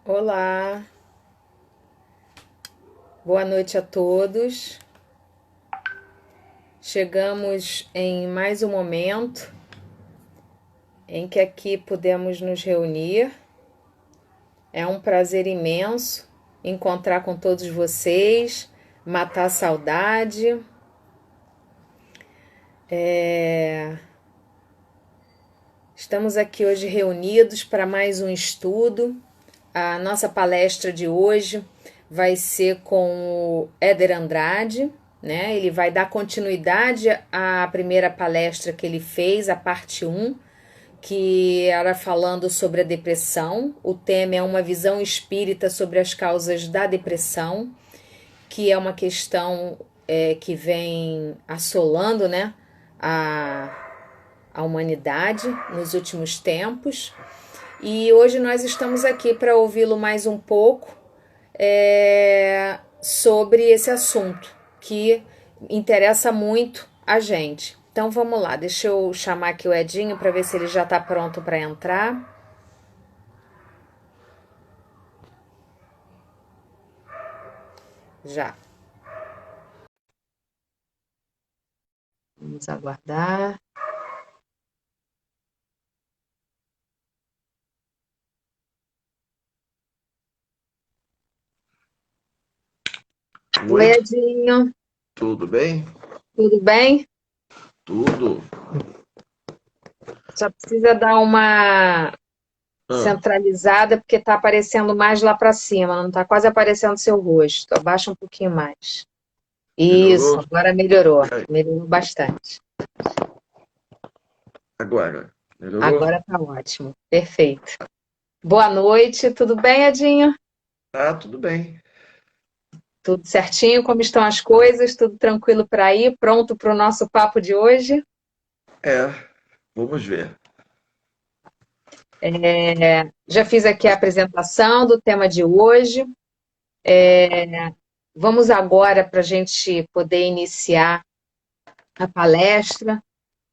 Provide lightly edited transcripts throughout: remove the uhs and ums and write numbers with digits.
Olá, boa noite a todos. Chegamos em mais um momento em que aqui podemos nos reunir. É um prazer imenso encontrar com todos vocês, matar a saudade. Estamos aqui hoje reunidos para mais um estudo. A nossa palestra de hoje vai ser com o Éder Andrade, né? Ele vai dar continuidade à primeira palestra que ele fez, a parte um, que era falando sobre a depressão. O tema é uma visão espírita sobre as causas da depressão, que é uma questão que vem assolando, né, a humanidade nos últimos tempos. E hoje nós estamos aqui para ouvi-lo mais um pouco sobre esse assunto que interessa muito a gente. Então vamos lá, deixa eu chamar aqui o Edinho para ver se ele já está pronto para entrar. Já. Vamos aguardar. Oi, Oi, Edinho. tudo bem? Tudo bem? Tudo. Só precisa dar uma Ah, centralizada porque está aparecendo mais lá para cima, não está quase aparecendo seu rosto. Abaixa um pouquinho mais. Isso, melhorou? agora melhorou. E aí, Melhorou bastante. agora? Melhorou? Agora tá ótimo. Perfeito. Boa noite, tudo bem, Edinho? Ah, tudo bem. Tudo certinho? Como estão as coisas? Tudo tranquilo por aí? Pronto para o nosso papo de hoje? É, vamos ver. Já fiz aqui a apresentação do tema de hoje. Vamos agora, para a gente poder iniciar a palestra,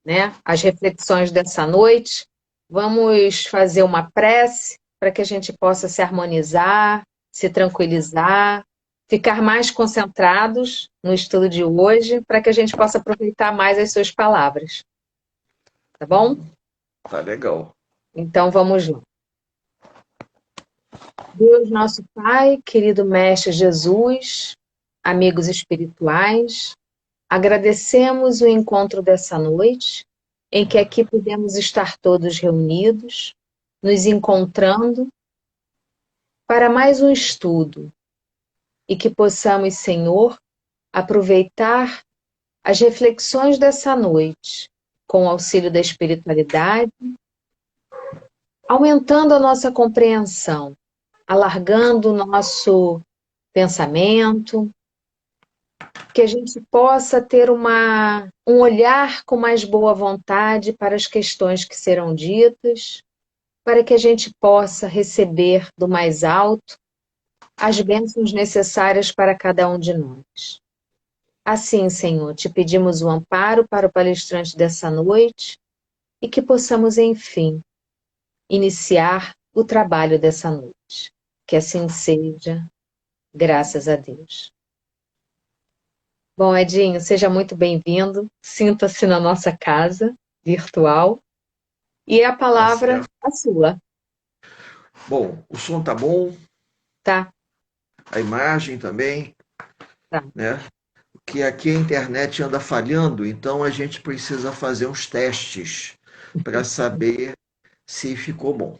né? As reflexões dessa noite. Vamos fazer uma prece para que a gente possa se harmonizar, se tranquilizar, ficar mais concentrados no estudo de hoje, para que a gente possa aproveitar mais as suas palavras. Tá bom? Tá legal. Então vamos lá. Deus, nosso Pai, querido Mestre Jesus, amigos espirituais, agradecemos o encontro dessa noite, em que aqui podemos estar todos reunidos, nos encontrando para mais um estudo e que possamos, Senhor, aproveitar as reflexões dessa noite com o auxílio da espiritualidade, aumentando a nossa compreensão, alargando o nosso pensamento, que a gente possa ter um olhar com mais boa vontade para as questões que serão ditas, para que a gente possa receber do mais alto as bênçãos necessárias para cada um de nós. Assim, Senhor, te pedimos o amparo para o palestrante dessa noite e que possamos, enfim, iniciar o trabalho dessa noite. Que assim seja, graças a Deus. Bom, Edinho, seja muito bem-vindo. Sinta-se na nossa casa virtual e a Tá palavra certo. é sua, Bom, o som tá bom, tá? a imagem também, Tá. né? Que aqui a internet anda falhando, então a gente precisa fazer uns testes para saber se ficou bom.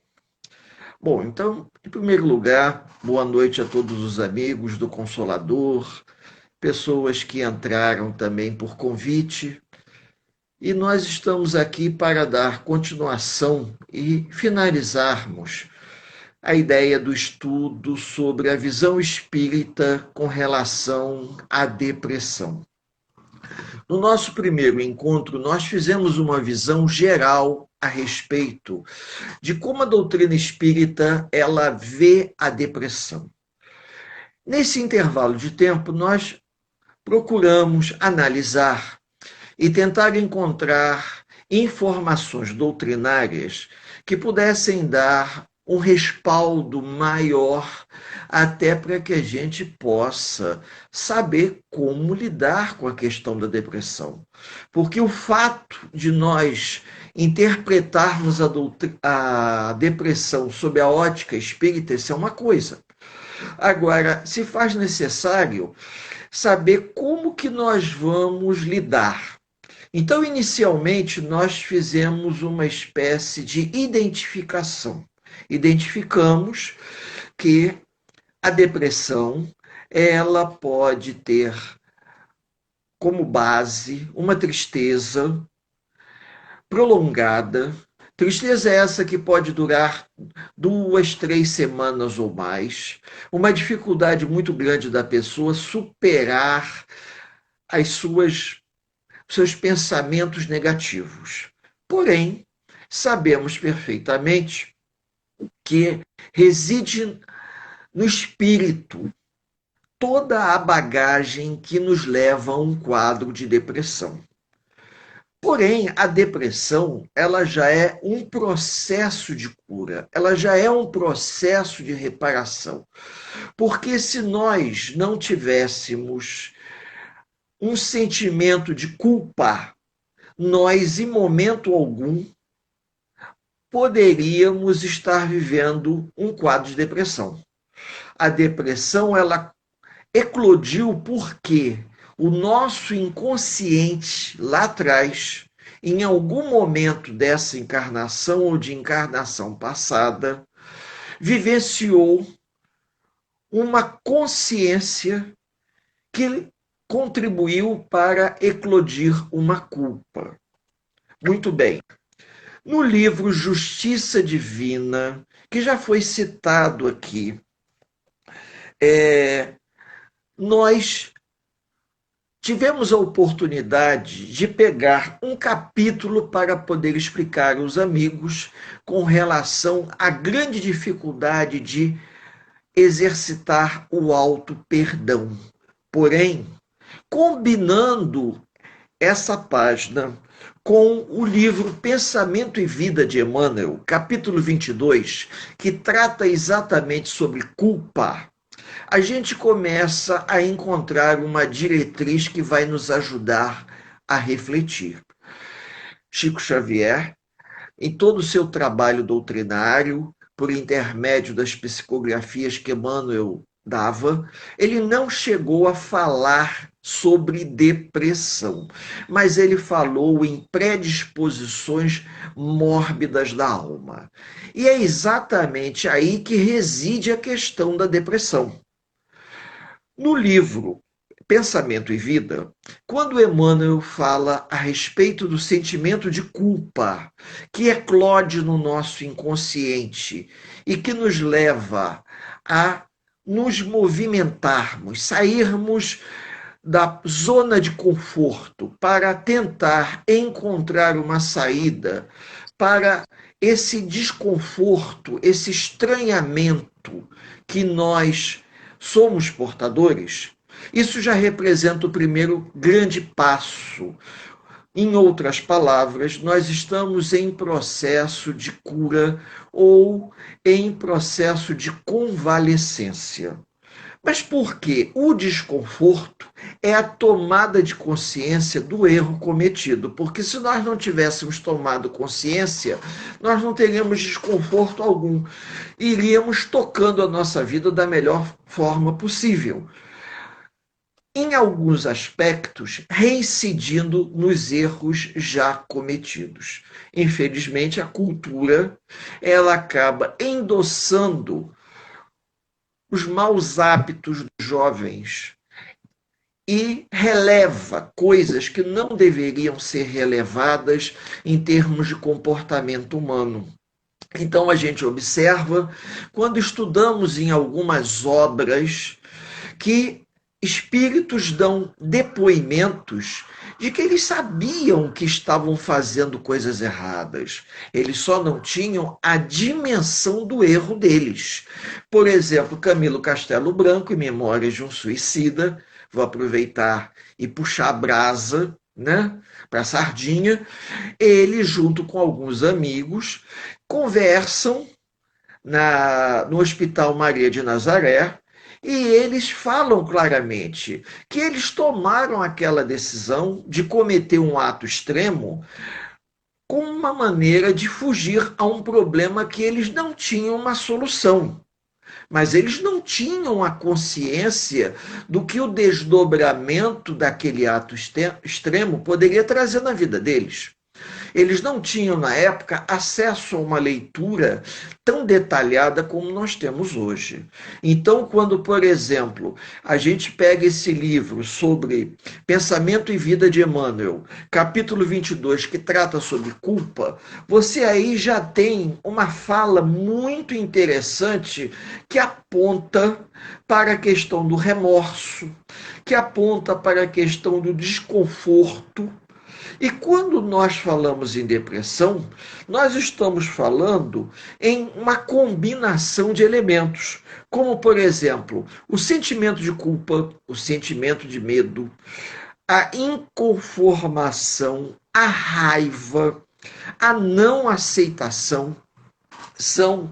Bom, então, em primeiro lugar, boa noite a todos os amigos do Consolador, pessoas que entraram também por convite. E nós estamos aqui para dar continuação e finalizarmos a ideia do estudo sobre a visão espírita com relação à depressão. No nosso primeiro encontro, nós fizemos uma visão geral a respeito de como a doutrina espírita ela vê a depressão. Nesse intervalo de tempo, nós procuramos analisar e tentar encontrar informações doutrinárias que pudessem dar um respaldo maior, até para que a gente possa saber como lidar com a questão da depressão. Porque o fato de nós interpretarmos a depressão sob a ótica espírita, isso é uma coisa. Agora, se faz necessário saber como que nós vamos lidar. Então, inicialmente, nós fizemos uma espécie de identificação. Identificamos que a depressão ela pode ter como base uma tristeza prolongada. Tristeza é essa que pode durar 2, 3 semanas ou mais. Uma dificuldade muito grande da pessoa superar as seus pensamentos negativos. Porém, sabemos perfeitamente que reside no espírito toda a bagagem que nos leva a um quadro de depressão. Porém, a depressão, ela já é um processo de cura, ela já é um processo de reparação. Porque se nós não tivéssemos um sentimento de culpa, nós, em momento algum, poderíamos estar vivendo um quadro de depressão. A depressão, ela eclodiu porque o nosso inconsciente, lá atrás, em algum momento dessa encarnação ou de encarnação passada, vivenciou uma consciência que contribuiu para eclodir uma culpa. Muito bem. No livro Justiça Divina, que já foi citado aqui, nós tivemos a oportunidade de pegar um capítulo para poder explicar aos amigos com relação à grande dificuldade de exercitar o auto-perdão. Porém, combinando essa página com o livro Pensamento e Vida de Emmanuel, capítulo 22, que trata exatamente sobre culpa, a gente começa a encontrar uma diretriz que vai nos ajudar a refletir. Chico Xavier, em todo o seu trabalho doutrinário, por intermédio das psicografias que Emmanuel dava, ele não chegou a falar sobre depressão, mas ele falou em predisposições mórbidas da alma. E é exatamente aí que reside a questão da depressão. No livro Pensamento e Vida, quando Emmanuel fala a respeito do sentimento de culpa que eclode no nosso inconsciente e que nos leva a nos movimentarmos, sairmos da zona de conforto para tentar encontrar uma saída para esse desconforto, esse estranhamento que nós somos portadores, isso já representa o primeiro grande passo. Em outras palavras, nós estamos em processo de cura ou em processo de convalescência. Mas por quê? O desconforto é a tomada de consciência do erro cometido, porque se nós não tivéssemos tomado consciência, nós não teríamos desconforto algum. Iríamos tocando a nossa vida da melhor forma possível. Em alguns aspectos, reincidindo nos erros já cometidos. Infelizmente, a cultura, ela acaba endossando os maus hábitos dos jovens e releva coisas que não deveriam ser relevadas em termos de comportamento humano. Então a gente observa, quando estudamos em algumas obras, que espíritos dão depoimentos de que eles sabiam que estavam fazendo coisas erradas. Eles só não tinham a dimensão do erro deles. Por exemplo, Camilo Castelo Branco, em Memórias de um Suicida, vou aproveitar e puxar a brasa, né, para a sardinha, ele, junto com alguns amigos, conversam no Hospital Maria de Nazaré, e eles falam claramente que eles tomaram aquela decisão de cometer um ato extremo com uma maneira de fugir a um problema que eles não tinham uma solução. Mas eles não tinham a consciência do que o desdobramento daquele ato extremo poderia trazer na vida deles. Eles não tinham, na época, acesso a uma leitura tão detalhada como nós temos hoje. Então, quando, por exemplo, a gente pega esse livro sobre Pensamento e Vida de Emmanuel, capítulo 22, que trata sobre culpa, você aí já tem uma fala muito interessante que aponta para a questão do remorso, que aponta para a questão do desconforto. E quando nós falamos em depressão, nós estamos falando em uma combinação de elementos, como, por exemplo, o sentimento de culpa, o sentimento de medo, a inconformação, a raiva, a não aceitação, são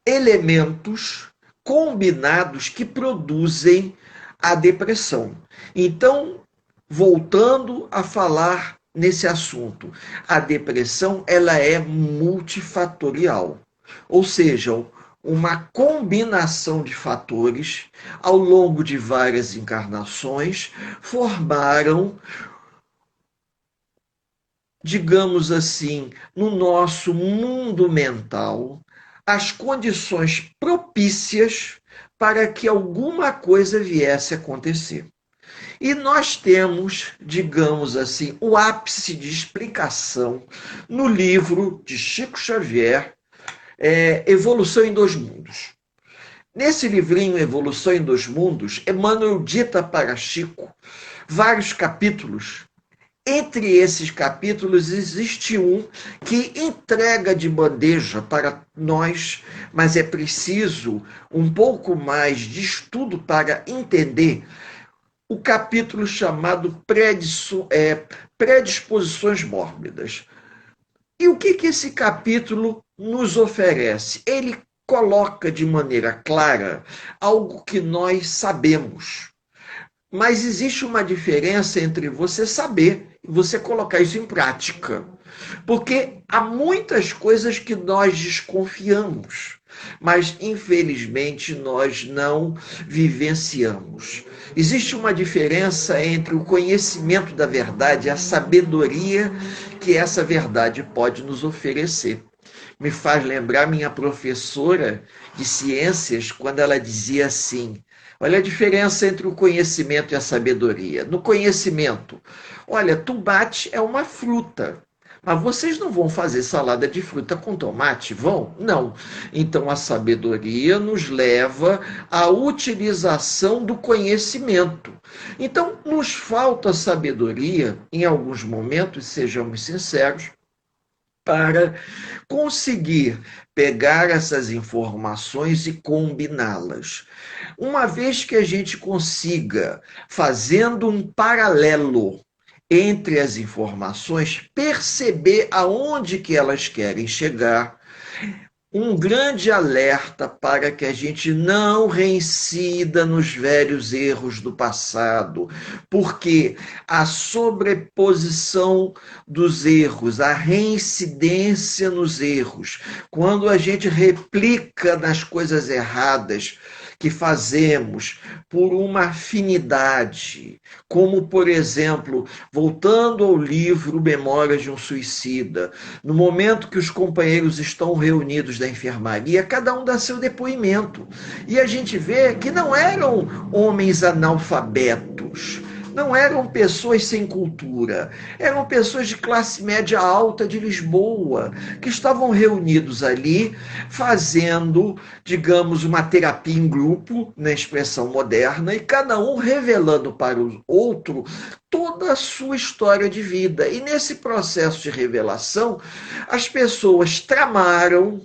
elementos combinados que produzem a depressão. Então, voltando a falar nesse assunto, a depressão ela é multifatorial, ou seja, uma combinação de fatores ao longo de várias encarnações formaram, digamos assim, no nosso mundo mental, as condições propícias para que alguma coisa viesse a acontecer. E nós temos, digamos assim, o ápice de explicação no livro de Chico Xavier, Evolução em Dois Mundos. Nesse livrinho, Evolução em Dois Mundos, Emmanuel dita para Chico vários capítulos. Entre esses capítulos existe um que entrega de bandeja para nós, mas é preciso um pouco mais de estudo para entender o capítulo chamado Predisposições Mórbidas. E o que esse capítulo nos oferece? Ele coloca de maneira clara algo que nós sabemos. Mas existe uma diferença entre você saber e você colocar isso em prática. Porque há muitas coisas que nós desconfiamos, mas infelizmente nós não vivenciamos. Existe uma diferença entre o conhecimento da verdade e a sabedoria que essa verdade pode nos oferecer. Me faz lembrar minha professora de ciências quando ela dizia assim: olha a diferença entre o conhecimento e a sabedoria. No conhecimento, olha, tomate é uma fruta. Mas vocês não vão fazer salada de fruta com tomate, vão? Não. Então a sabedoria nos leva à utilização do conhecimento. Então nos falta sabedoria, em alguns momentos, sejamos sinceros, para conseguir pegar essas informações e combiná-las. Uma vez que a gente consiga, fazendo um paralelo entre as informações, perceber aonde que elas querem chegar, um grande alerta para que a gente não reincida nos velhos erros do passado, porque a sobreposição dos erros, a reincidência nos erros, quando a gente replica nas coisas erradas que fazemos por uma afinidade, como, por exemplo, voltando ao livro Memórias de um Suicida, no momento que os companheiros estão reunidos da enfermaria, cada um dá seu depoimento. E a gente vê que não eram homens analfabetos, não eram pessoas sem cultura, eram pessoas de classe média alta de Lisboa, que estavam reunidos ali fazendo, digamos, uma terapia em grupo, na expressão moderna, e cada um revelando para o outro toda a sua história de vida. E nesse processo de revelação, as pessoas tramaram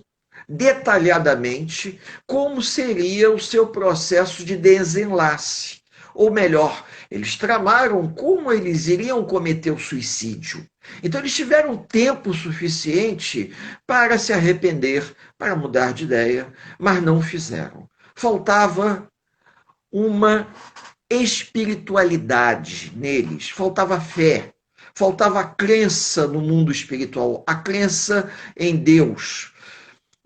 detalhadamente como seria o seu processo de desenlace. Ou melhor, eles tramaram como eles iriam cometer o suicídio. Então, eles tiveram tempo suficiente para se arrepender, para mudar de ideia, mas não fizeram. Faltava uma espiritualidade neles, faltava fé, faltava crença no mundo espiritual, a crença em Deus.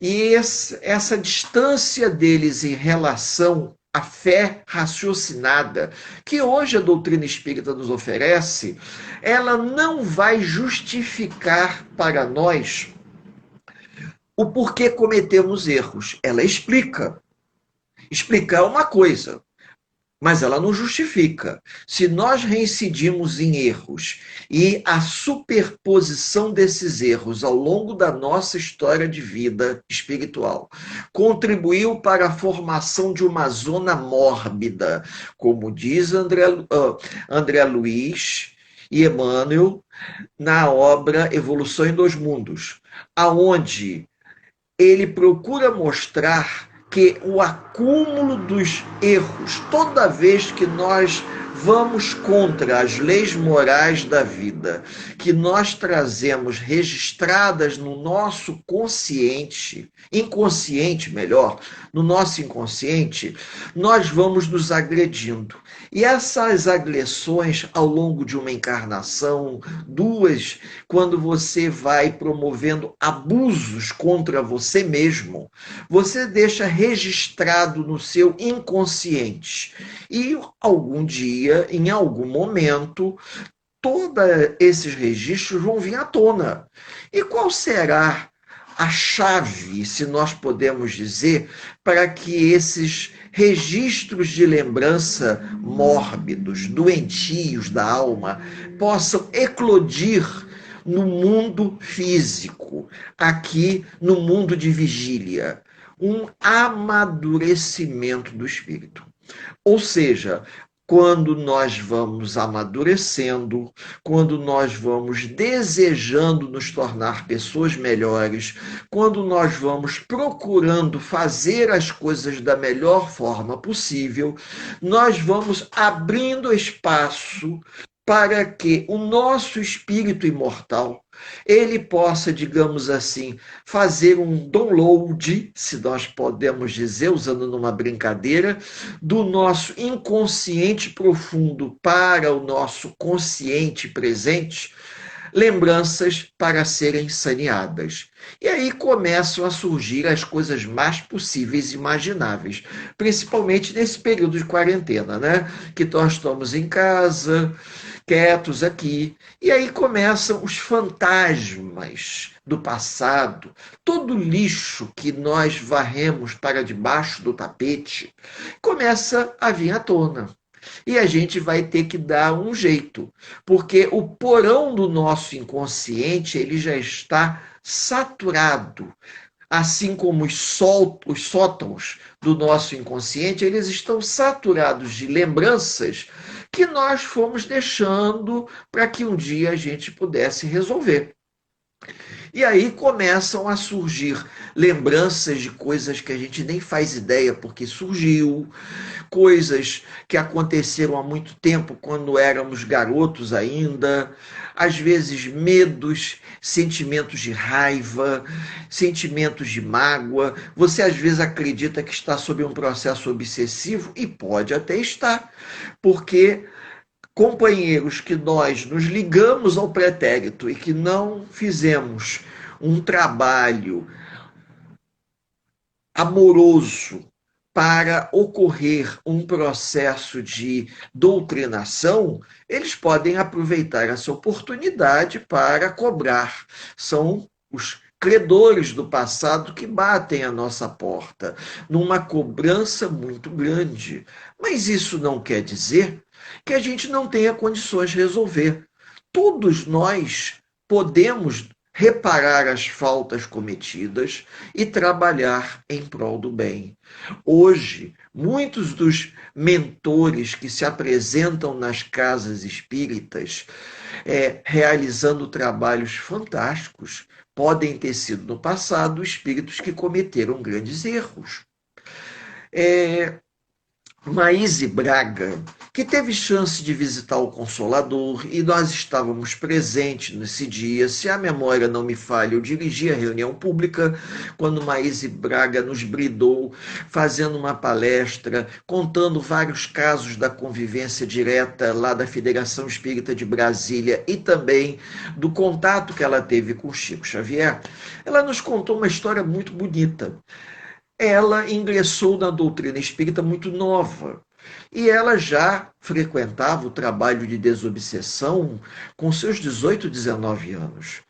E essa distância deles em relação à fé raciocinada, que hoje a doutrina espírita nos oferece, ela não vai justificar para nós o porquê cometemos erros. Ela explica. Explicar é uma coisa, mas ela não justifica. Se nós reincidimos em erros e a superposição desses erros ao longo da nossa história de vida espiritual contribuiu para a formação de uma zona mórbida, como diz André Luiz e Emmanuel na obra Evolução em Dois Mundos, aonde ele procura mostrar que o acúmulo dos erros, toda vez que nós vamos contra as leis morais da vida, que nós trazemos registradas no nosso consciente, inconsciente melhor, no nosso inconsciente, nós vamos nos agredindo. E essas agressões ao longo de uma encarnação, duas, quando você vai promovendo abusos contra você mesmo, você deixa registrado no seu inconsciente. E algum dia, em algum momento, todos esses registros vão vir à tona. E qual será a chave, se nós podemos dizer, para que esses registros de lembrança mórbidos, doentios da alma, possam eclodir no mundo físico, aqui no mundo de vigília? Um amadurecimento do espírito. Ou seja, quando nós vamos amadurecendo, quando nós vamos desejando nos tornar pessoas melhores, quando nós vamos procurando fazer as coisas da melhor forma possível, nós vamos abrindo espaço para que o nosso espírito imortal ele possa, digamos assim, fazer um download, se nós podemos dizer, usando numa brincadeira, do nosso inconsciente profundo para o nosso consciente presente, lembranças para serem saneadas. E aí começam a surgir as coisas mais possíveis e imagináveis, principalmente nesse período de quarentena, né? Que nós estamos em casa, quietos aqui, e aí começam os fantasmas do passado, todo o lixo que nós varremos para debaixo do tapete, começa a vir à tona. E a gente vai ter que dar um jeito, porque o porão do nosso inconsciente ele já está saturado, assim como os sótãos do nosso inconsciente, eles estão saturados de lembranças que nós fomos deixando para que um dia a gente pudesse resolver. E aí começam a surgir lembranças de coisas que a gente nem faz ideia porque surgiu, coisas que aconteceram há muito tempo quando éramos garotos ainda, às vezes medos, sentimentos de raiva, sentimentos de mágoa. Você às vezes acredita que está sob um processo obsessivo e pode até estar, porque companheiros que nós nos ligamos ao pretérito e que não fizemos um trabalho amoroso para ocorrer um processo de doutrinação, eles podem aproveitar essa oportunidade para cobrar. São os credores do passado que batem à nossa porta, numa cobrança muito grande. Mas isso não quer dizer que a gente não tenha condições de resolver. Todos nós podemos reparar as faltas cometidas e trabalhar em prol do bem. Hoje, muitos dos mentores que se apresentam nas casas espíritas, realizando trabalhos fantásticos, podem ter sido no passado espíritos que cometeram grandes erros. Maíse Braga, que teve chance de visitar o Consolador e nós estávamos presentes nesse dia. Se a memória não me falha, eu dirigi a reunião pública quando Maíse Braga nos bridou, fazendo uma palestra, contando vários casos da convivência direta lá da Federação Espírita de Brasília e também do contato que ela teve com Chico Xavier. Ela nos contou uma história muito bonita. Ela ingressou na doutrina espírita muito nova. E ela já frequentava o trabalho de desobsessão com seus 18, 19 anos.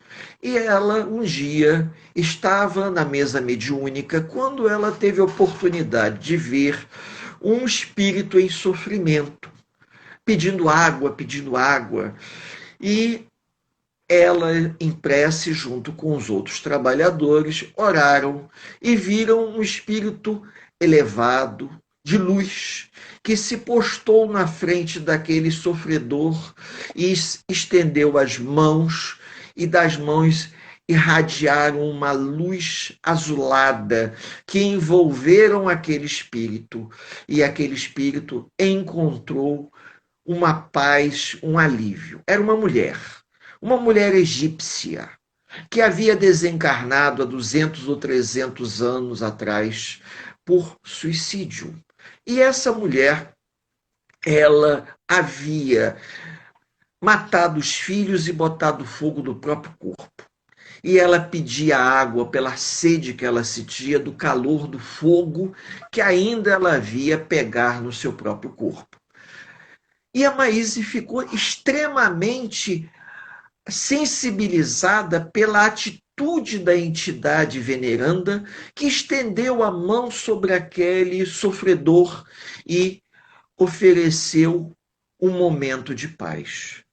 E ela, um dia, estava na mesa mediúnica quando ela teve a oportunidade de ver um espírito em sofrimento, pedindo água, pedindo água. E ela, em prece, junto com os outros trabalhadores, oraram e viram um espírito elevado, de luz, que se postou na frente daquele sofredor e estendeu as mãos, e das mãos irradiaram uma luz azulada que envolveram aquele espírito, e aquele espírito encontrou uma paz, um alívio. Era uma mulher egípcia, que havia desencarnado há 200 ou 300 anos atrás por suicídio. E essa mulher, ela havia matado os filhos e botado fogo no próprio corpo. E ela pedia água pela sede que ela sentia do calor do fogo que ainda ela havia pegar no seu próprio corpo. E a Maíse ficou extremamente sensibilizada pela atitude da entidade veneranda que estendeu a mão sobre aquele sofredor e ofereceu um momento de paz.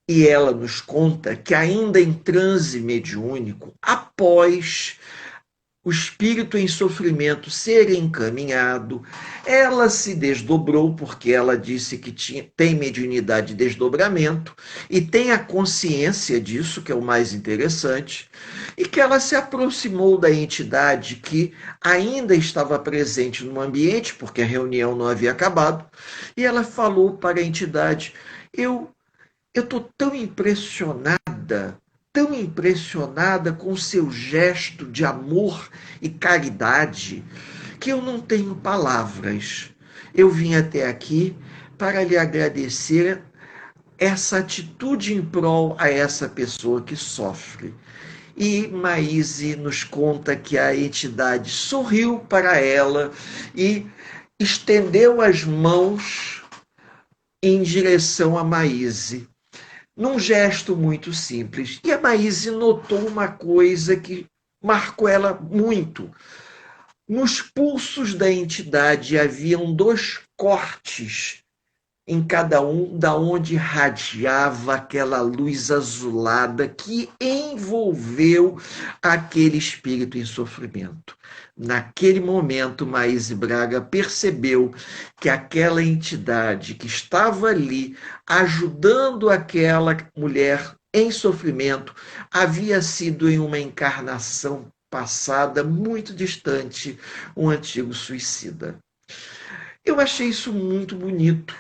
E ela nos conta que ainda em transe mediúnico, após o espírito em sofrimento ser encaminhado, ela se desdobrou, porque ela disse que tem mediunidade de desdobramento e tem a consciência disso, que é o mais interessante, e que ela se aproximou da entidade que ainda estava presente no ambiente, porque a reunião não havia acabado, e ela falou para a entidade: eu estou tão impressionada com o seu gesto de amor e caridade, que eu não tenho palavras. Eu vim até aqui para lhe agradecer essa atitude em prol a essa pessoa que sofre. E Maíse nos conta que a entidade sorriu para ela e estendeu as mãos em direção a Maíse, num gesto muito simples. E a Maíse notou uma coisa que marcou ela muito. Nos pulsos da entidade haviam 2 cortes em cada um, da onde radiava aquela luz azulada que envolveu aquele espírito em sofrimento. Naquele momento, Maíse Braga percebeu que aquela entidade que estava ali ajudando aquela mulher em sofrimento havia sido, em uma encarnação passada muito distante, um antigo suicida. Eu achei isso muito bonito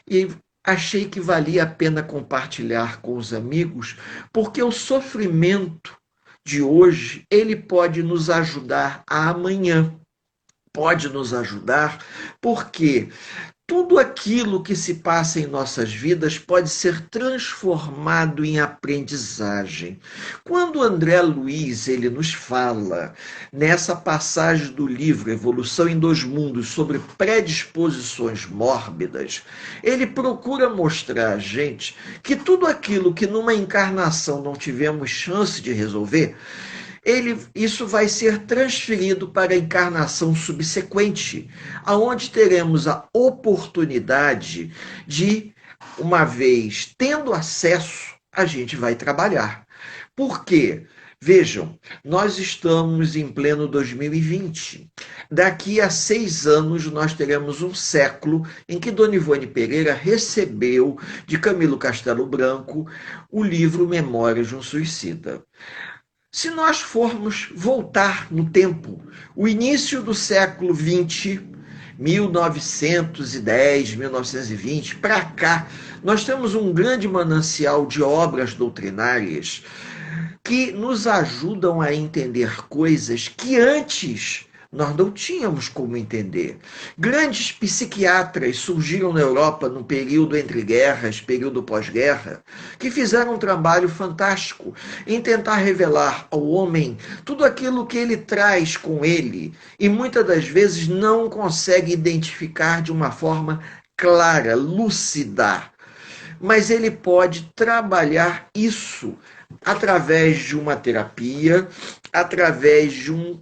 e achei que valia a pena compartilhar com os amigos, porque o sofrimento de hoje, ele pode nos ajudar amanhã. Pode nos ajudar porque tudo aquilo que se passa em nossas vidas pode ser transformado em aprendizagem. Quando André Luiz ele nos fala nessa passagem do livro Evolução em Dois Mundos sobre predisposições mórbidas, ele procura mostrar a gente que tudo aquilo que numa encarnação não tivemos chance de resolver, isso vai ser transferido para a encarnação subsequente, aonde teremos a oportunidade de, uma vez tendo acesso, a gente vai trabalhar. Por quê? Vejam, nós estamos em pleno 2020. Daqui a 6 anos nós teremos um século em que Dona Ivone Pereira recebeu de Camilo Castelo Branco o livro Memórias de um Suicida. Se nós formos voltar no tempo, o início do século XX, 1910, 1920, para cá, nós temos um grande manancial de obras doutrinárias que nos ajudam a entender coisas que antes nós não tínhamos como entender. Grandes psiquiatras surgiram na Europa no período entre guerras, período pós-guerra, que fizeram um trabalho fantástico em tentar revelar ao homem tudo aquilo que ele traz com ele e muitas das vezes não consegue identificar de uma forma clara, lúcida. Mas ele pode trabalhar isso através de uma terapia, através de um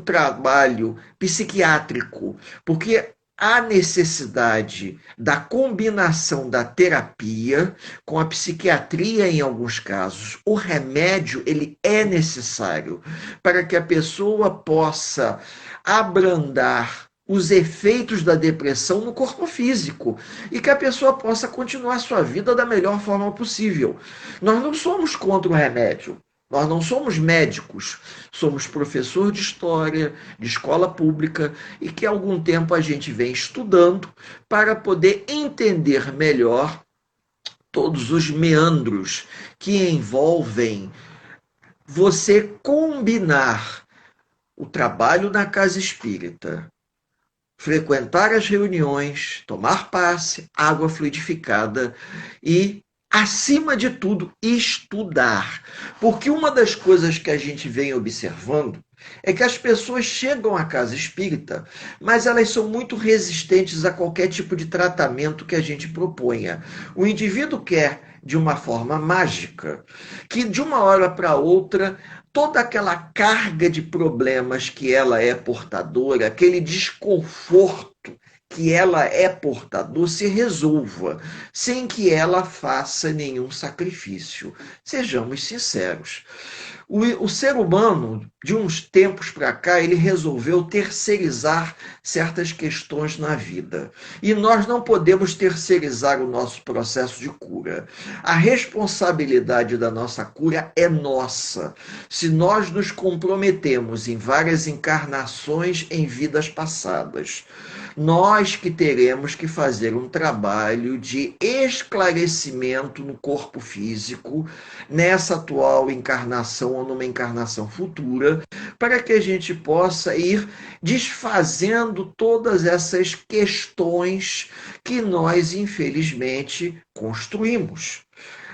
trabalho psiquiátrico, porque há necessidade da combinação da terapia com a psiquiatria em alguns casos. O remédio, ele é necessário para que a pessoa possa abrandar os efeitos da depressão no corpo físico e que a pessoa possa continuar sua vida da melhor forma possível. Nós não somos contra o remédio. Nós não somos médicos, somos professor de história, de escola pública e que há algum tempo a gente vem estudando para poder entender melhor todos os meandros que envolvem você combinar o trabalho na casa espírita, frequentar as reuniões, tomar passe, água fluidificada e, acima de tudo, estudar. Porque uma das coisas que a gente vem observando é que as pessoas chegam à casa espírita, mas elas são muito resistentes a qualquer tipo de tratamento que a gente proponha. O indivíduo quer, de uma forma mágica, que de uma hora para outra toda aquela carga de problemas que ela é portadora, aquele desconforto que ela é portador, se resolva, sem que ela faça nenhum sacrifício. Sejamos sinceros. O ser humano, de uns tempos para cá, ele resolveu terceirizar certas questões na vida. E nós não podemos terceirizar o nosso processo de cura. A responsabilidade da nossa cura é nossa. Se nós nos comprometemos em várias encarnações em vidas passadas, nós que teremos que fazer um trabalho de esclarecimento no corpo físico, nessa atual encarnação ou numa encarnação futura, para que a gente possa ir desfazendo todas essas questões que nós, infelizmente, construímos.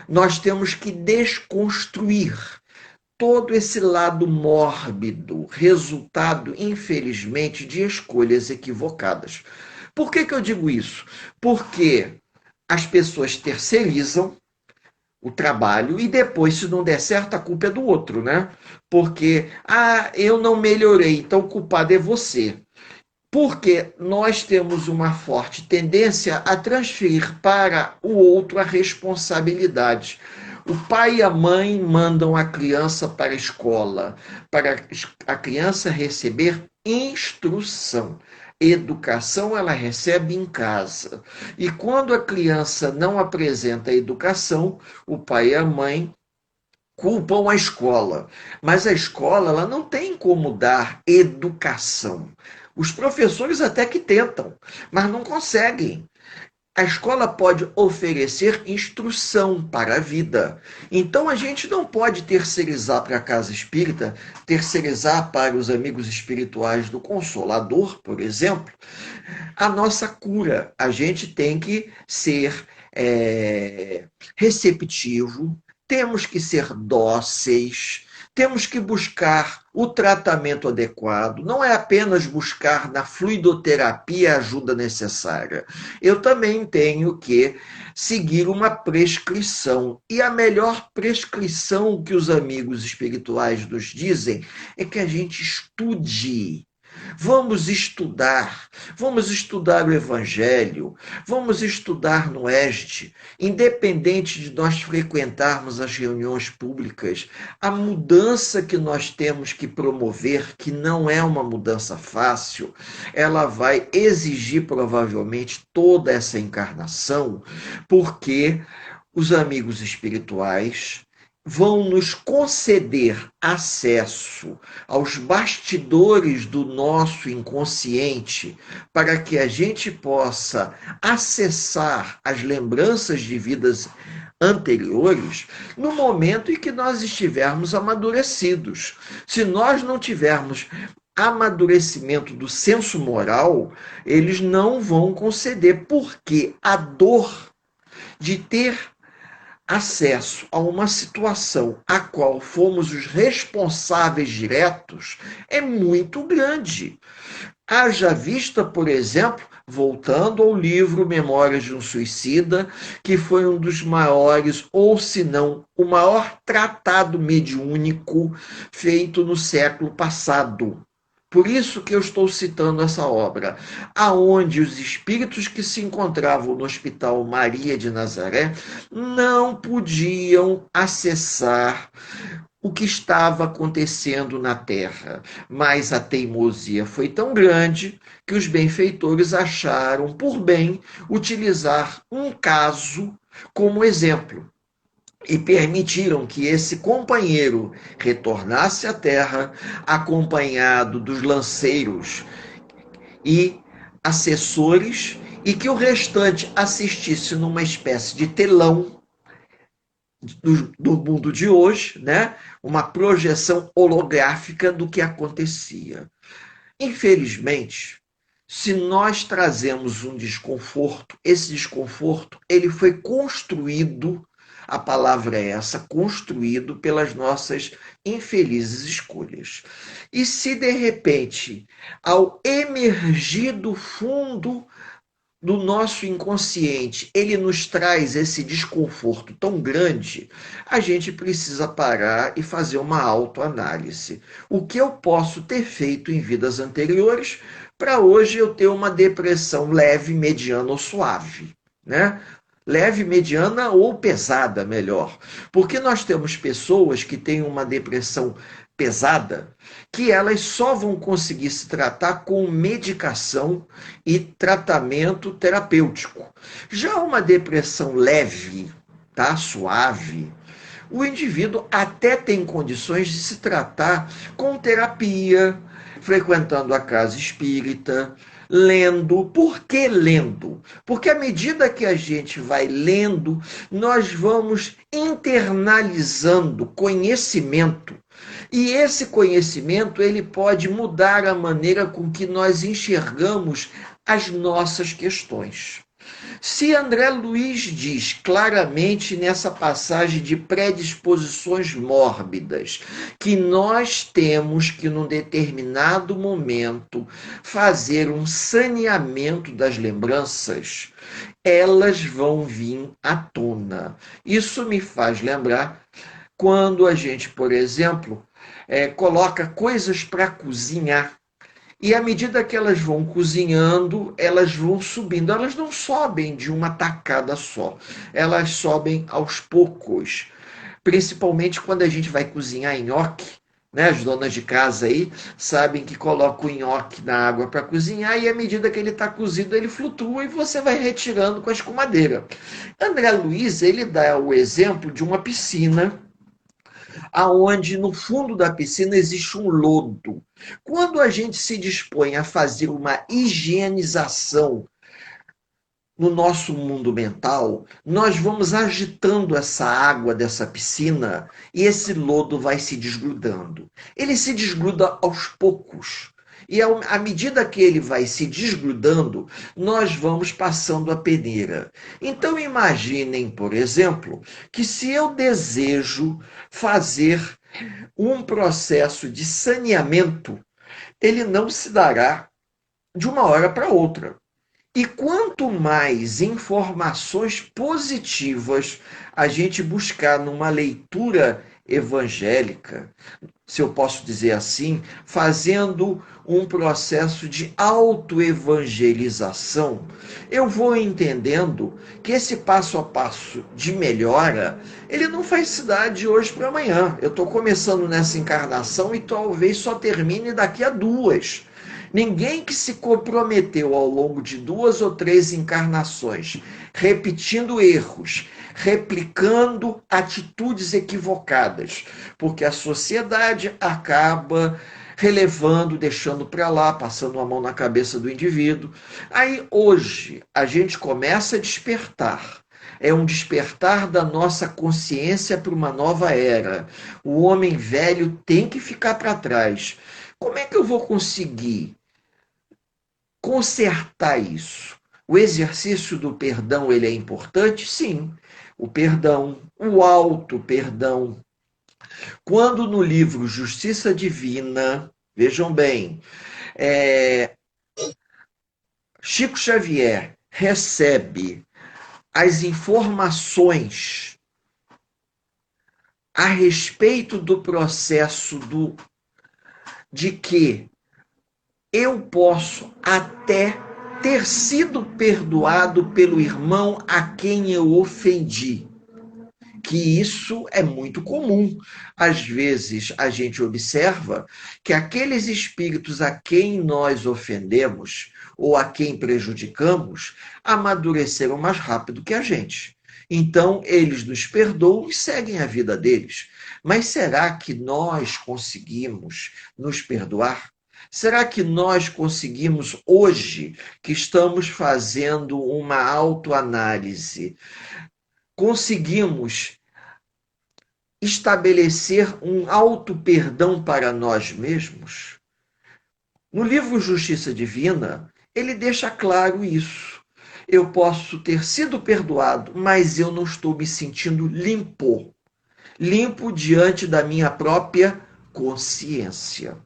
Nós temos que desconstruir todo esse lado mórbido, resultado, infelizmente, de escolhas equivocadas. Por que eu digo isso? Porque as pessoas terceirizam o trabalho e depois, se não der certo, a culpa é do outro, né? Porque, eu não melhorei, então o culpado é você. Porque nós temos uma forte tendência a transferir para o outro a responsabilidade. O pai e a mãe mandam a criança para a escola, para a criança receber instrução. Educação ela recebe em casa. E quando a criança não apresenta educação, o pai e a mãe culpam a escola. Mas a escola ela não tem como dar educação. Os professores até que tentam, mas não conseguem. A escola pode oferecer instrução para a vida. Então a gente não pode terceirizar para a casa espírita, terceirizar para os amigos espirituais do Consolador, por exemplo, a nossa cura. A gente tem que ser receptivo, temos que ser dóceis, temos que buscar o tratamento adequado, não é apenas buscar na fluidoterapia a ajuda necessária. Eu também tenho que seguir uma prescrição. E a melhor prescrição que os amigos espirituais nos dizem é que a gente estude. Vamos estudar o Evangelho, vamos estudar no ESD, independente de nós frequentarmos as reuniões públicas, a mudança que nós temos que promover, que não é uma mudança fácil, ela vai exigir provavelmente toda essa encarnação, porque os amigos espirituais, vão nos conceder acesso aos bastidores do nosso inconsciente para que a gente possa acessar as lembranças de vidas anteriores no momento em que nós estivermos amadurecidos. Se nós não tivermos amadurecimento do senso moral, eles não vão conceder, porque a dor de ter acesso a uma situação a qual fomos os responsáveis diretos é muito grande. Haja vista, por exemplo, voltando ao livro Memórias de um Suicida, que foi um dos maiores, ou se não, o maior tratado mediúnico feito no século passado. Por isso que eu estou citando essa obra, aonde os espíritos que se encontravam no Hospital Maria de Nazaré não podiam acessar o que estava acontecendo na Terra, mas a teimosia foi tão grande que os benfeitores acharam por bem utilizar um caso como exemplo e permitiram que esse companheiro retornasse à Terra acompanhado dos lanceiros e assessores e que o restante assistisse numa espécie de telão do mundo de hoje, né? Uma projeção holográfica do que acontecia. Infelizmente, se nós trazemos um desconforto, esse desconforto ele foi construído, a palavra é essa, construído pelas nossas infelizes escolhas. E se de repente, ao emergir do fundo do nosso inconsciente, ele nos traz esse desconforto tão grande, a gente precisa parar e fazer uma autoanálise. O que eu posso ter feito em vidas anteriores para hoje eu ter uma depressão leve, mediana ou suave, né? Leve, mediana ou pesada, melhor. Porque nós temos pessoas que têm uma depressão pesada, que elas só vão conseguir se tratar com medicação e tratamento terapêutico. Já uma depressão leve, tá, suave, o indivíduo até tem condições de se tratar com terapia, frequentando a casa espírita, lendo. Por que lendo? Porque à medida que a gente vai lendo, nós vamos internalizando conhecimento. E esse conhecimento ele pode mudar a maneira com que nós enxergamos as nossas questões. Se André Luiz diz claramente nessa passagem de predisposições mórbidas que nós temos que, num determinado momento, fazer um saneamento das lembranças, elas vão vir à tona. Isso me faz lembrar quando a gente, por exemplo, coloca coisas para cozinhar. E à medida que elas vão cozinhando, elas vão subindo. Elas não sobem de uma tacada só. Elas sobem aos poucos. Principalmente quando a gente vai cozinhar nhoque, né? As donas de casa aí sabem que colocam o nhoque na água para cozinhar e à medida que ele está cozido, ele flutua e você vai retirando com a escumadeira. André Luiz, ele dá o exemplo de uma piscina aonde no fundo da piscina existe um lodo. Quando a gente se dispõe a fazer uma higienização no nosso mundo mental, nós vamos agitando essa água dessa piscina e esse lodo vai se desgrudando. Ele se desgruda aos poucos. E à medida que ele vai se desgrudando, nós vamos passando a peneira. Então imaginem, por exemplo, que se eu desejo fazer um processo de saneamento, ele não se dará de uma hora para outra. E quanto mais informações positivas a gente buscar numa leitura evangélica, se eu posso dizer assim, fazendo um processo de autoevangelização, eu vou entendendo que esse passo a passo de melhora, ele não faz se dar de hoje para amanhã. Eu estou começando nessa encarnação e talvez só termine daqui a 2. Ninguém que se comprometeu ao longo de 2 ou 3 encarnações, repetindo erros, replicando atitudes equivocadas, porque a sociedade acaba relevando, deixando para lá, passando a mão na cabeça do indivíduo. Aí hoje a gente começa a despertar. É um despertar da nossa consciência para uma nova era. O homem velho tem que ficar para trás. Como é que eu vou conseguir consertar isso? O exercício do perdão, ele é importante? Sim. O perdão, o auto-perdão. Quando no livro Justiça Divina, vejam bem, Chico Xavier recebe as informações a respeito do processo de que eu posso até ter sido perdoado pelo irmão a quem eu ofendi. Que isso é muito comum. Às vezes a gente observa que aqueles espíritos a quem nós ofendemos ou a quem prejudicamos amadureceram mais rápido que a gente. Então eles nos perdoam e seguem a vida deles. Mas será que nós conseguimos nos perdoar? Será que nós conseguimos hoje, que estamos fazendo uma autoanálise, conseguimos estabelecer um auto-perdão para nós mesmos? No livro Justiça Divina, ele deixa claro isso. Eu posso ter sido perdoado, mas eu não estou me sentindo limpo. Limpo diante da minha própria consciência.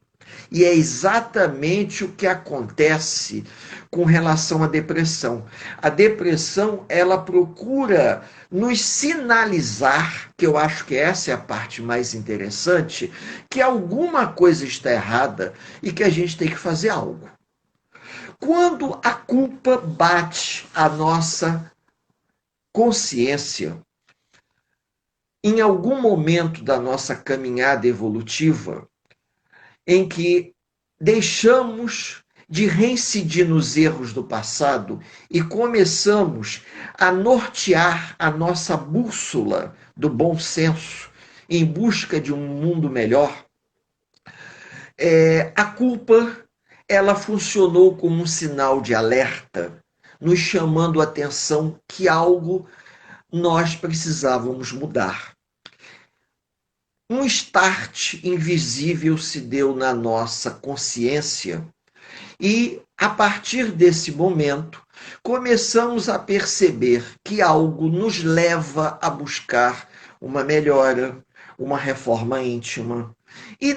E é exatamente o que acontece com relação à depressão. A depressão, ela procura nos sinalizar, que eu acho que essa é a parte mais interessante, que alguma coisa está errada e que a gente tem que fazer algo. Quando a culpa bate a nossa consciência, em algum momento da nossa caminhada evolutiva, em que deixamos de reincidir nos erros do passado e começamos a nortear a nossa bússola do bom senso em busca de um mundo melhor, a culpa, ela funcionou como um sinal de alerta, nos chamando a atenção que algo nós precisávamos mudar. Um start invisível se deu na nossa consciência e, a partir desse momento, começamos a perceber que algo nos leva a buscar uma melhora, uma reforma íntima. E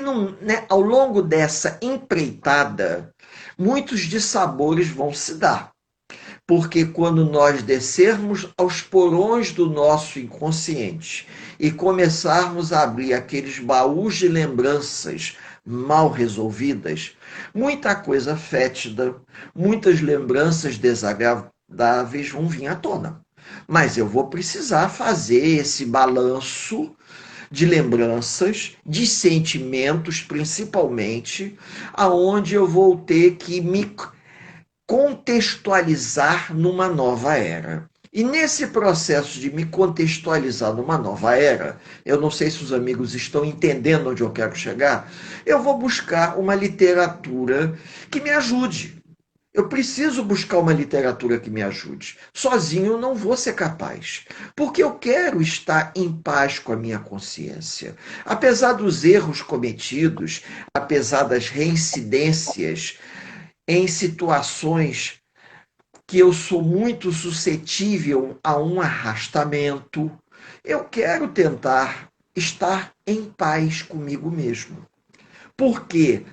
ao longo dessa empreitada, muitos dissabores vão se dar. Porque quando nós descermos aos porões do nosso inconsciente e começarmos a abrir aqueles baús de lembranças mal resolvidas, muita coisa fétida, muitas lembranças desagradáveis vão vir à tona. Mas eu vou precisar fazer esse balanço de lembranças, de sentimentos principalmente, aonde eu vou ter que me contextualizar numa nova era. E nesse processo de me contextualizar numa nova era, eu não sei se os amigos estão entendendo onde eu quero chegar, eu vou buscar uma literatura que me ajude. Eu preciso buscar uma literatura que me ajude. Sozinho eu não vou ser capaz, porque eu quero estar em paz com a minha consciência. Apesar dos erros cometidos, apesar das reincidências em situações que eu sou muito suscetível a um arrastamento, eu quero tentar estar em paz comigo mesmo. Porque,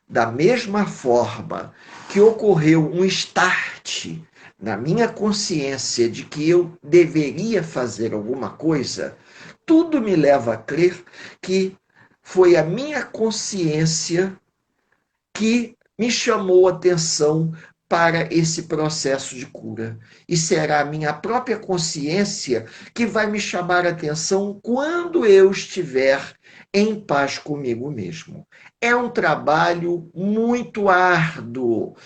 da mesma forma que ocorreu um start na minha consciência de que eu deveria fazer alguma coisa, tudo me leva a crer que foi a minha consciência que me chamou a atenção para esse processo de cura. E será a minha própria consciência que vai me chamar a atenção quando eu estiver em paz comigo mesmo. É um trabalho muito árduo.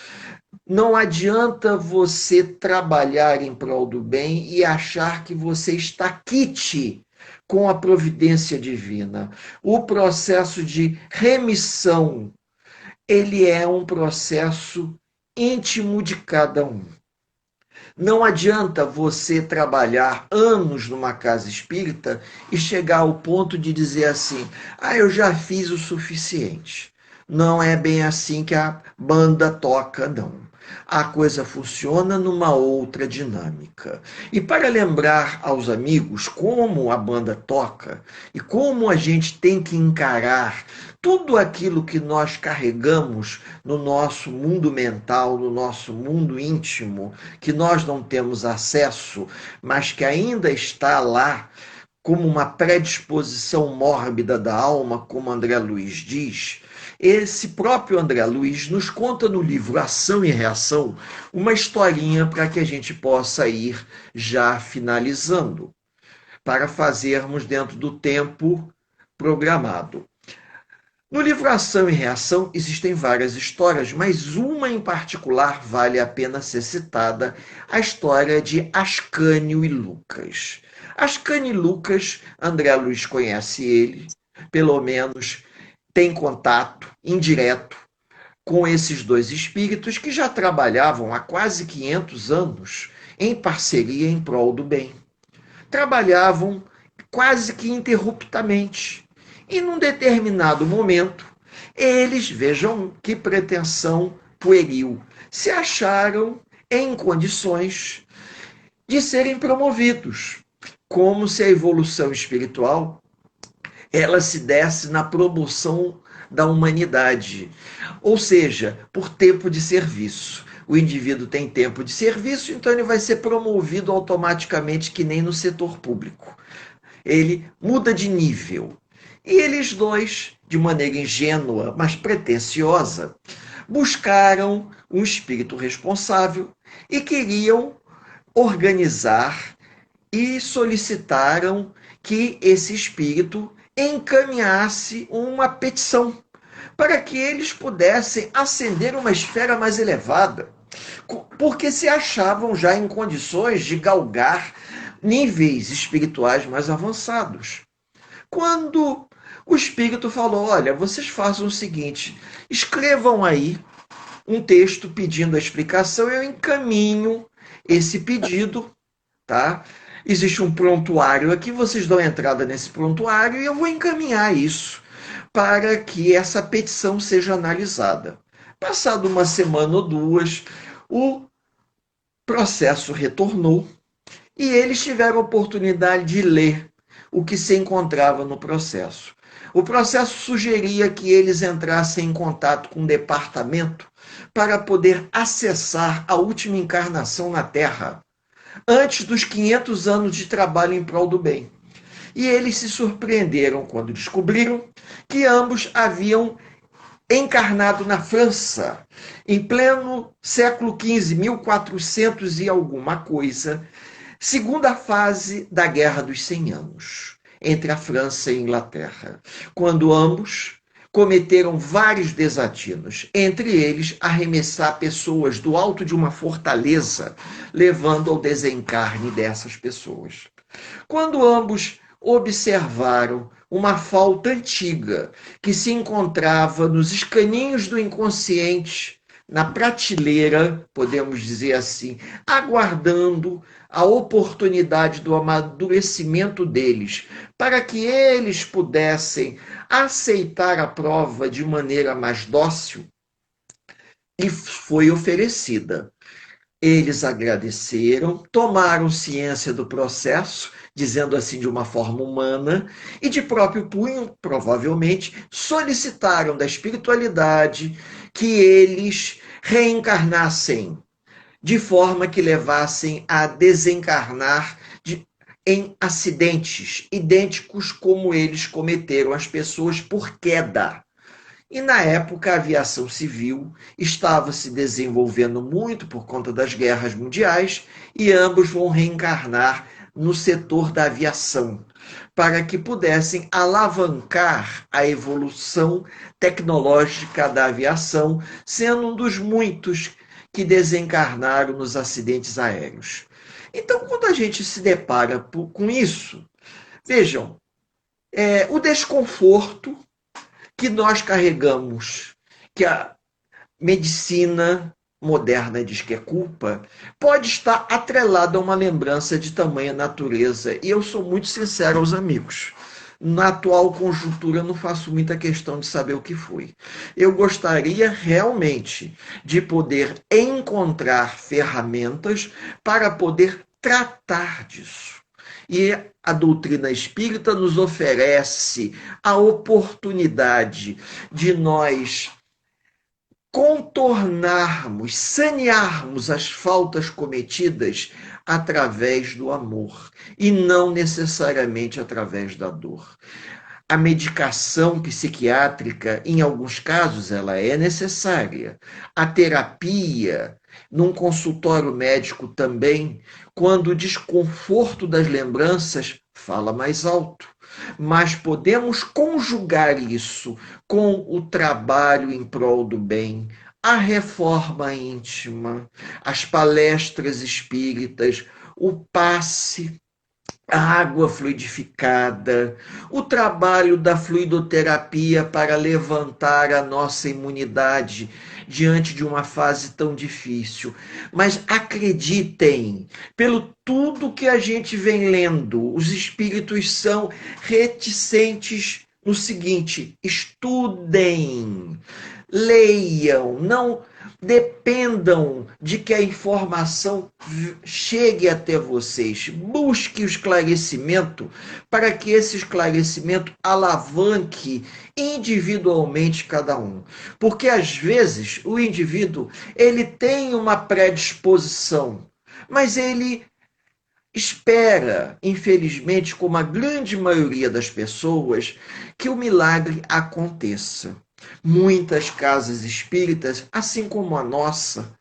Não adianta você trabalhar em prol do bem e achar que você está quite com a providência divina. O processo de remissão, ele é um processo íntimo de cada um. Não adianta você trabalhar anos numa casa espírita e chegar ao ponto de dizer assim: ah, eu já fiz o suficiente. Não é bem assim que a banda toca, não. A coisa funciona numa outra dinâmica. E para lembrar aos amigos como a banda toca e como a gente tem que encarar tudo aquilo que nós carregamos no nosso mundo mental, no nosso mundo íntimo, que nós não temos acesso, mas que ainda está lá como uma predisposição mórbida da alma, como André Luiz diz. Esse próprio André Luiz nos conta no livro Ação e Reação uma historinha para que a gente possa ir já finalizando, para fazermos dentro do tempo programado. No livro Ação e Reação existem várias histórias, mas uma em particular vale a pena ser citada, a história de Ascânio e Lucas. Ascânio e Lucas, André Luiz conhece ele, pelo menos tem contato indireto com esses dois espíritos que já trabalhavam há quase 500 anos em parceria em prol do bem. Trabalhavam quase que interruptamente. E num determinado momento, eles, vejam que pretensão pueril, se acharam em condições de serem promovidos, como se a evolução espiritual ela se desse na promoção da humanidade, ou seja, por tempo de serviço. O indivíduo tem tempo de serviço, então ele vai ser promovido automaticamente, que nem no setor público. Ele muda de nível. E eles dois, de maneira ingênua, mas pretensiosa, buscaram um espírito responsável e queriam organizar e solicitaram que esse espírito encaminhasse uma petição para que eles pudessem ascender uma esfera mais elevada, porque se achavam já em condições de galgar níveis espirituais mais avançados. Quando o espírito falou: olha, vocês façam o seguinte, escrevam aí um texto pedindo a explicação, eu encaminho esse pedido, tá? Existe um prontuário aqui, vocês dão entrada nesse prontuário e eu vou encaminhar isso para que essa petição seja analisada. Passado uma semana ou duas, o processo retornou e eles tiveram a oportunidade de ler o que se encontrava no processo. O processo sugeria que eles entrassem em contato com o departamento para poder acessar a última encarnação na Terra, antes dos 500 anos de trabalho em prol do bem. E eles se surpreenderam quando descobriram que ambos haviam encarnado na França, em pleno século XV, 1400 e alguma coisa, segunda fase da Guerra dos 100 Anos, entre a França e a Inglaterra, quando ambos cometeram vários desatinos, entre eles arremessar pessoas do alto de uma fortaleza, levando ao desencarne dessas pessoas. Quando ambos observaram uma falta antiga que se encontrava nos escaninhos do inconsciente, na prateleira, podemos dizer assim, aguardando a oportunidade do amadurecimento deles, para que eles pudessem aceitar a prova de maneira mais dócil, e foi oferecida. Eles agradeceram, tomaram ciência do processo, dizendo assim de uma forma humana, e de próprio punho, provavelmente, solicitaram da espiritualidade que eles reencarnassem, de forma que levassem a desencarnar em acidentes idênticos como eles cometeram as pessoas por queda. E na época a aviação civil estava se desenvolvendo muito por conta das guerras mundiais e ambos vão reencarnar no setor da aviação, para que pudessem alavancar a evolução tecnológica da aviação, sendo um dos muitos que desencarnaram nos acidentes aéreos. Então, quando a gente se depara com isso, vejam, o desconforto que nós carregamos, que a medicina moderna diz que é culpa, pode estar atrelado a uma lembrança de tamanha natureza. E eu sou muito sincero aos amigos. Na atual conjuntura, eu não faço muita questão de saber o que foi. Eu gostaria realmente de poder encontrar ferramentas para poder tratar disso. E a doutrina espírita nos oferece a oportunidade de nós contornarmos, sanearmos as faltas cometidas através do amor e não necessariamente através da dor. A medicação psiquiátrica, em alguns casos, ela é necessária. A terapia, num consultório médico também, quando o desconforto das lembranças fala mais alto. Mas podemos conjugar isso com o trabalho em prol do bem, a reforma íntima, as palestras espíritas, o passe, a água fluidificada, o trabalho da fluidoterapia para levantar a nossa imunidade diante de uma fase tão difícil. Mas acreditem, pelo tudo que a gente vem lendo, os espíritos são reticentes no seguinte: estudem, leiam, não dependam de que a informação chegue até vocês. Busque o esclarecimento para que esse esclarecimento alavanque individualmente cada um. Porque às vezes o indivíduo, ele tem uma predisposição, mas ele espera, infelizmente, como a grande maioria das pessoas, que o milagre aconteça. Muitas casas espíritas, assim como a nossa,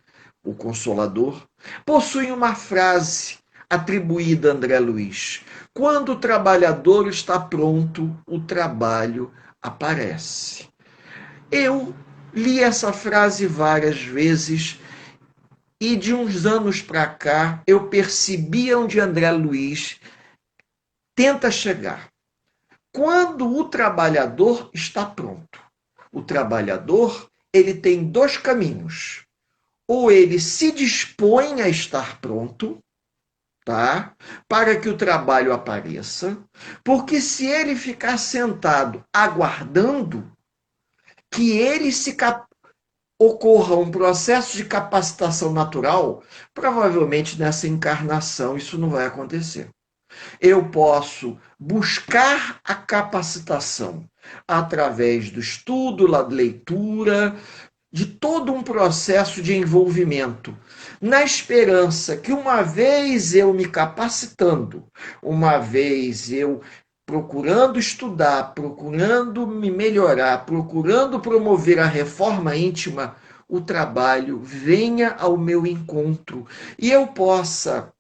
o Consolador, possuem uma frase atribuída a André Luiz: quando o trabalhador está pronto, o trabalho aparece. Eu li essa frase várias vezes e de uns anos para cá eu percebi onde André Luiz tenta chegar. Quando o trabalhador está pronto, o trabalhador, ele tem dois caminhos. Ou ele se dispõe a estar pronto, tá? Para que o trabalho apareça, porque se ele ficar sentado aguardando que ele se ocorra um processo de capacitação natural, provavelmente nessa encarnação isso não vai acontecer. Eu posso buscar a capacitação através do estudo, da leitura, de todo um processo de envolvimento, na esperança que uma vez eu me capacitando, uma vez eu procurando estudar, procurando me melhorar, procurando promover a reforma íntima, o trabalho venha ao meu encontro e eu possa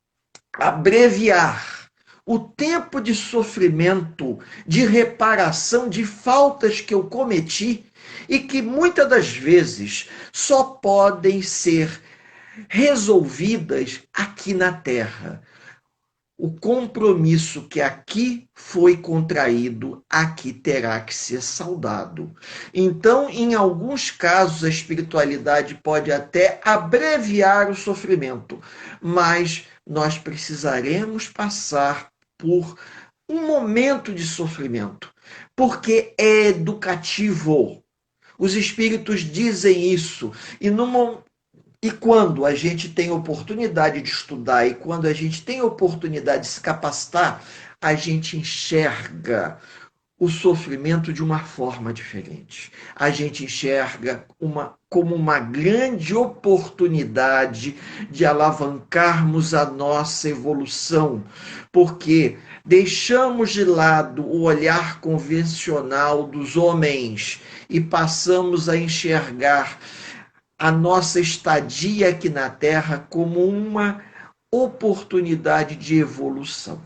abreviar o tempo de sofrimento, de reparação de faltas que eu cometi e que muitas das vezes só podem ser resolvidas aqui na Terra. O compromisso que aqui foi contraído, aqui terá que ser saudado. Então, em alguns casos, a espiritualidade pode até abreviar o sofrimento, mas nós precisaremos passar por um momento de sofrimento, porque é educativo. Os espíritos dizem isso, e quando a gente tem oportunidade de estudar e quando a gente tem oportunidade de se capacitar, a gente enxerga o sofrimento de uma forma diferente. A gente enxerga como uma grande oportunidade de alavancarmos a nossa evolução, porque deixamos de lado o olhar convencional dos homens e passamos a enxergar a nossa estadia aqui na Terra como uma oportunidade de evolução.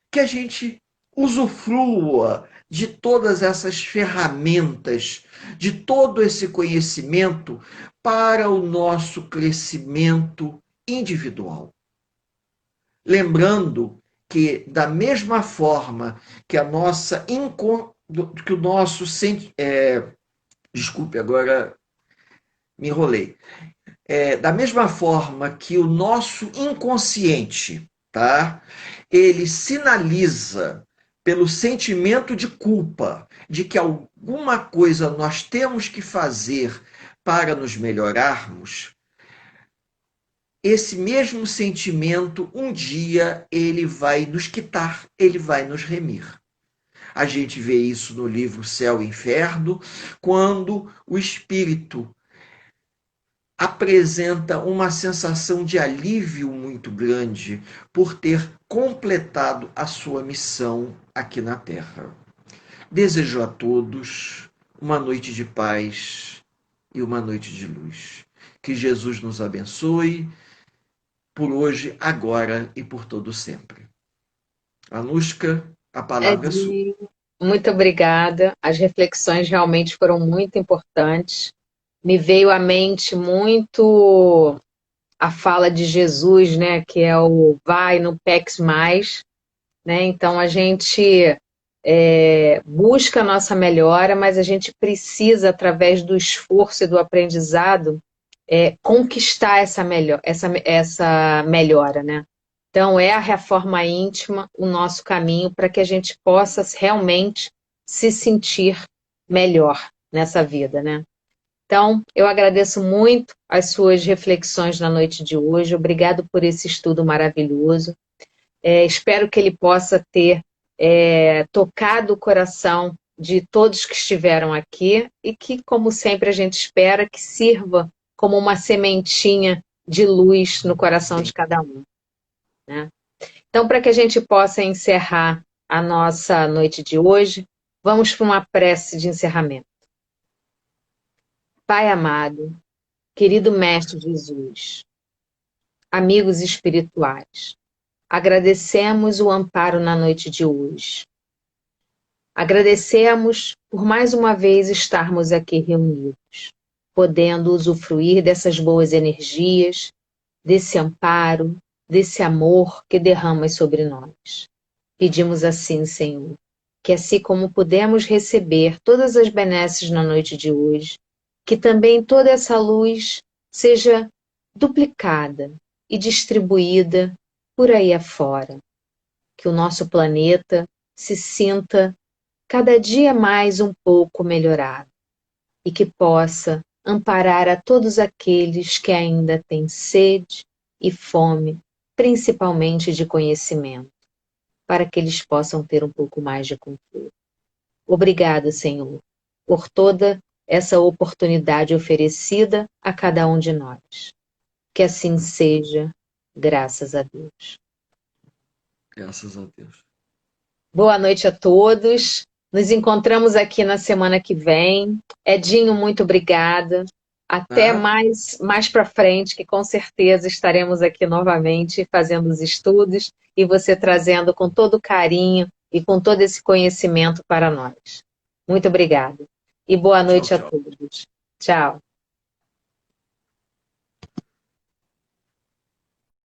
Que a gente usufrua de todas essas ferramentas, de todo esse conhecimento para o nosso crescimento individual. Lembrando que, da mesma forma que a nossa que o nosso desculpe, agora me enrolei. Da mesma forma que o nosso inconsciente, tá? Ele sinaliza pelo sentimento de culpa, de que alguma coisa nós temos que fazer para nos melhorarmos, esse mesmo sentimento, um dia, ele vai nos quitar, ele vai nos remir. A gente vê isso no livro Céu e Inferno, quando o espírito apresenta uma sensação de alívio muito grande por ter completado a sua missão aqui na Terra. Desejo a todos uma noite de paz e uma noite de luz. Que Jesus nos abençoe por hoje, agora e por todo sempre. Anushka, a palavra é sua. Edinho, muito obrigada. As reflexões realmente foram muito importantes. Me veio à mente muito a fala de Jesus, né, que é o vai, não peques mais, né? Então a gente busca a nossa melhora, mas a gente precisa, através do esforço e do aprendizado, conquistar essa melhora, né? Então é a reforma íntima o nosso caminho para que a gente possa realmente se sentir melhor nessa vida, né? Então, eu agradeço muito as suas reflexões na noite de hoje. Obrigado por esse estudo maravilhoso. Espero que ele possa ter tocado o coração de todos que estiveram aqui e que, como sempre, a gente espera que sirva como uma sementinha de luz no coração de cada um, né? Então, para que a gente possa encerrar a nossa noite de hoje, vamos para uma prece de encerramento. Pai amado, querido Mestre Jesus, amigos espirituais, agradecemos o amparo na noite de hoje. Agradecemos por mais uma vez estarmos aqui reunidos, podendo usufruir dessas boas energias, desse amparo, desse amor que derramas sobre nós. Pedimos assim, Senhor, que assim como pudemos receber todas as benesses na noite de hoje, que também toda essa luz seja duplicada e distribuída por aí afora. Que o nosso planeta se sinta cada dia mais um pouco melhorado e que possa amparar a todos aqueles que ainda têm sede e fome, principalmente de conhecimento, para que eles possam ter um pouco mais de conforto. Obrigada, Senhor, por toda essa oportunidade oferecida a cada um de nós. Que assim seja, graças a Deus. Graças a Deus. Boa noite a todos. Nos encontramos aqui na semana que vem. Edinho, muito obrigada. Até mais para frente, que com certeza estaremos aqui novamente fazendo os estudos e você trazendo com todo carinho e com todo esse conhecimento para nós. Muito obrigada. E boa noite a todos. Tchau.